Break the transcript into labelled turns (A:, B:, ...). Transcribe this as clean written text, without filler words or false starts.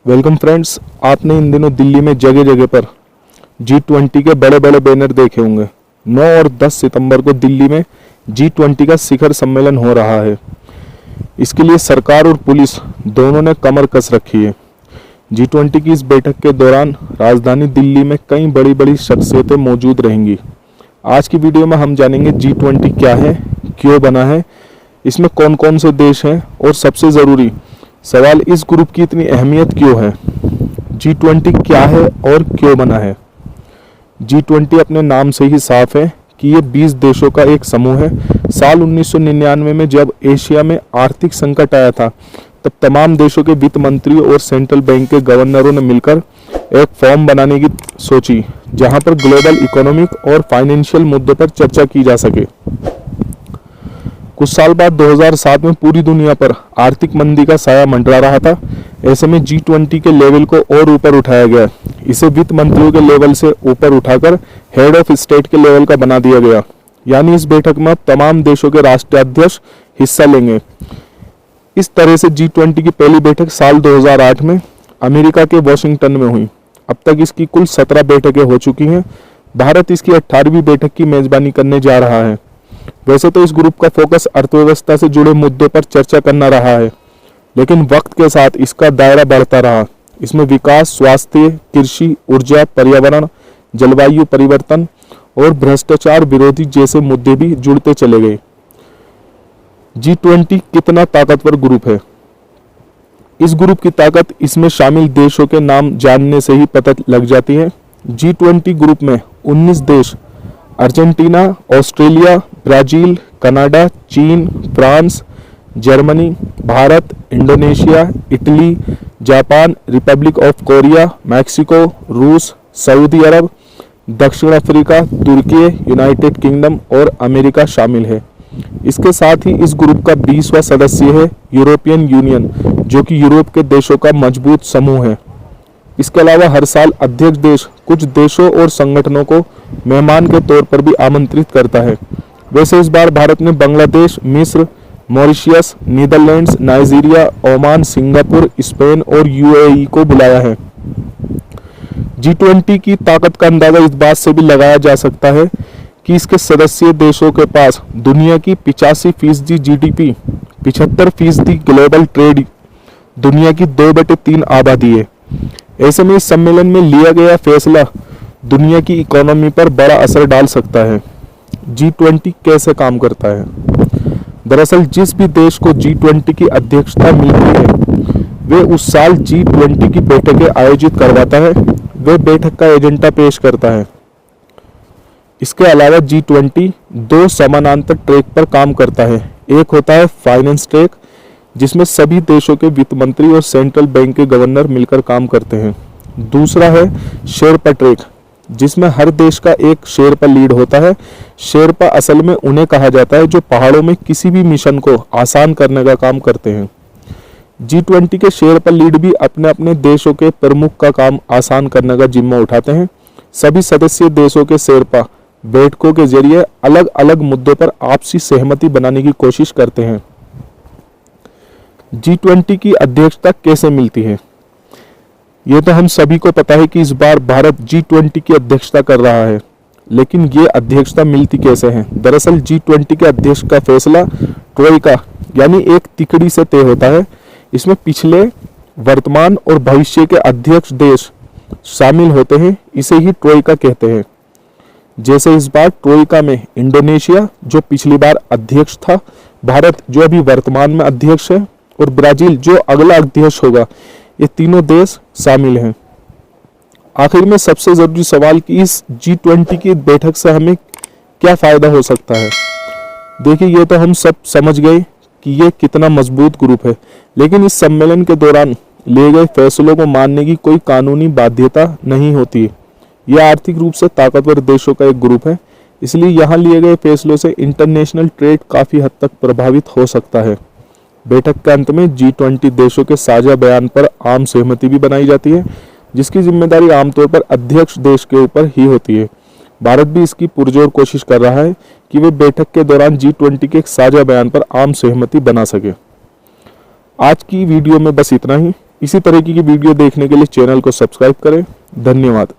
A: Welcome friends. आपने इन दिनों दिल्ली में जगह जगह पर G20 के बड़े बड़े बैनर देखे होंगे। 9 और 10 सितंबर को दिल्ली में G20 का शिखर सम्मेलन हो रहा है। इसके लिए सरकार और पुलिस दोनों ने कमर कस रखी है। G20 की इस बैठक के दौरान राजधानी दिल्ली में कई बड़ी बड़ी शख्सियतें मौजूद रहेंगी। आज की वीडियो में हम जानेंगे G20 क्या है, क्यों बना है, इसमें कौन कौन से देश हैं और सबसे ज़रूरी सवाल, इस ग्रुप की इतनी अहमियत क्यों है। G20 क्या है और क्यों बना है। G20 अपने नाम से ही साफ है कि ये 20 देशों का एक समूह है। साल 1999 में जब एशिया में आर्थिक संकट आया था, तब तमाम देशों के वित्त मंत्रियों और सेंट्रल बैंक के गवर्नरों ने मिलकर एक फॉर्म बनाने की सोची, जहां पर ग्लोबल इकोनॉमिक और फाइनेंशियल मुद्दों पर चर्चा की जा सके। कुछ साल बाद 2007 में पूरी दुनिया पर आर्थिक मंदी का साया मंडरा रहा था। ऐसे में G20 के लेवल को और ऊपर उठाया गया। इसे वित्त मंत्रियों के लेवल से ऊपर उठाकर हेड ऑफ स्टेट के लेवल का बना दिया गया। यानी इस बैठक में तमाम देशों के राष्ट्राध्यक्ष हिस्सा लेंगे। इस तरह से G20 की पहली बैठक साल 2008 में अमेरिका के वॉशिंगटन में हुई। अब तक इसकी कुल 17 बैठकें हो चुकी हैं। भारत इसकी 18वीं बैठक की मेजबानी करने जा रहा है। वैसे तो इस ग्रुप का फोकस अर्थव्यवस्था से जुड़े मुद्दों पर चर्चा करना रहा है, लेकिन वक्त के साथ इसका दायरा बढ़ता रहा। इसमें विकास, स्वास्थ्य, कृषि, ऊर्जा, पर्यावरण, जलवायु परिवर्तन और भ्रष्टाचार विरोधी जैसे मुद्दे भी जुड़ते चले गए। G20 कितना ताकतवर ग्रुप है। इस ग्रुप की ताकत इसमें शामिल देशों के नाम जानने से ही पता लग जाती है। G20 ग्रुप में 19 देश अर्जेंटीना, ऑस्ट्रेलिया, ब्राजील, कनाडा, चीन, France, Germany, Bharat, Indonesia, Italy, Japan, Republic of Korea, Mexico, रूस, सऊदी अरब, दक्षिण अफ्रीका, तुर्की, यूनाइटेड किंगडम और अमेरिका शामिल है। इसके साथ ही इस ग्रुप का 20वां सदस्य है यूरोपियन यूनियन, जो कि यूरोप के देशों का मजबूत समूह है। इसके अलावा हर साल अध्यक्ष देश कुछ देशों और संगठनों को मेहमान के तौर पर भी आमंत्रित करता है। वैसे इस बार भारत ने बांग्लादेश, मिस्र, Mauritius, Netherlands, Nigeria, Oman, Singapore, Spain और UAE को बुलाया है। G20 की ताकत का अंदाजा इस बात से भी लगाया जा सकता है कि इसके सदस्य देशों के पास दुनिया की 85% GDP, 75% ग्लोबल ट्रेड, दुनिया की 2/3 आबादी है। ऐसे में इस सम्मेलन में लिया गया फैसला दुनिया की इकोनॉमी पर बड़ा असर डाल सकता है। G20 कैसे काम करता है। दरअसल जिस भी देश को G20 की अध्यक्षता मिलती है, वे उस साल G20 की बैठकें आयोजित करवाता है। वे बैठक का एजेंडा पेश करता है। इसके अलावा G20 दो समानांतर ट्रैक पर काम करता है। एक होता है फाइनेंस ट्रैक, जिसमें सभी देशों के वित्त मंत्री और सेंट्रल बैंक के गवर्नर मिलकर काम करते हैं। दूसरा है शेरपा ट्रैक, जिसमें हर देश का एक शेरपा लीड होता है। शेरपा असल में उन्हें कहा जाता है जो पहाड़ों में किसी भी मिशन को आसान करने का काम करते हैं। G20 के शेरपा लीड भी अपने अपने देशों के प्रमुख का काम आसान करने का जिम्मा उठाते हैं। सभी सदस्य देशों के शेरपा बैठकों के जरिए अलग अलग मुद्दों पर आपसी सहमति बनाने की कोशिश करते हैं। G20 की अध्यक्षता कैसे मिलती है। ये तो हम सभी को पता है कि इस बार भारत G20 की अध्यक्षता कर रहा है, लेकिन ये अध्यक्षता मिलती कैसे है। दरअसल G20 के अध्यक्ष का फैसला ट्रोइका यानी एक तिकड़ी से तय होता है। इसमें पिछले, वर्तमान और भविष्य के अध्यक्ष देश शामिल होते हैं। इसे ही ट्रोइका कहते हैं। जैसे इस बार ट्रोइका में इंडोनेशिया, जो पिछली बार अध्यक्ष था, भारत जो अभी वर्तमान में अध्यक्ष है, और ब्राजील जो अगला अध्यक्ष होगा, ये तीनों देश शामिल हैं। आखिर में सबसे जरूरी सवाल कि इस G20 की बैठक से हमें क्या फायदा हो सकता है। देखिए, ये तो हम सब समझ गए कि ये कितना मजबूत ग्रुप है, लेकिन इस सम्मेलन के दौरान लिए गए फैसलों को मानने की कोई कानूनी बाध्यता नहीं होती है। यह आर्थिक रूप से ताकतवर देशों का एक ग्रुप है, इसलिए यहाँ लिए गए फैसलों से इंटरनेशनल ट्रेड काफी हद तक प्रभावित हो सकता है। बैठक के अंत में G20 देशों के साझा बयान पर आम सहमति भी बनाई जाती है, जिसकी जिम्मेदारी आमतौर पर अध्यक्ष देश के ऊपर ही होती है। भारत भी इसकी पुरजोर कोशिश कर रहा है कि वे बैठक के दौरान G20 के एक साझा बयान पर आम सहमति बना सके। आज की वीडियो में बस इतना ही। इसी तरह की वीडियो देखने के लिए चैनल को सब्सक्राइब करें। धन्यवाद।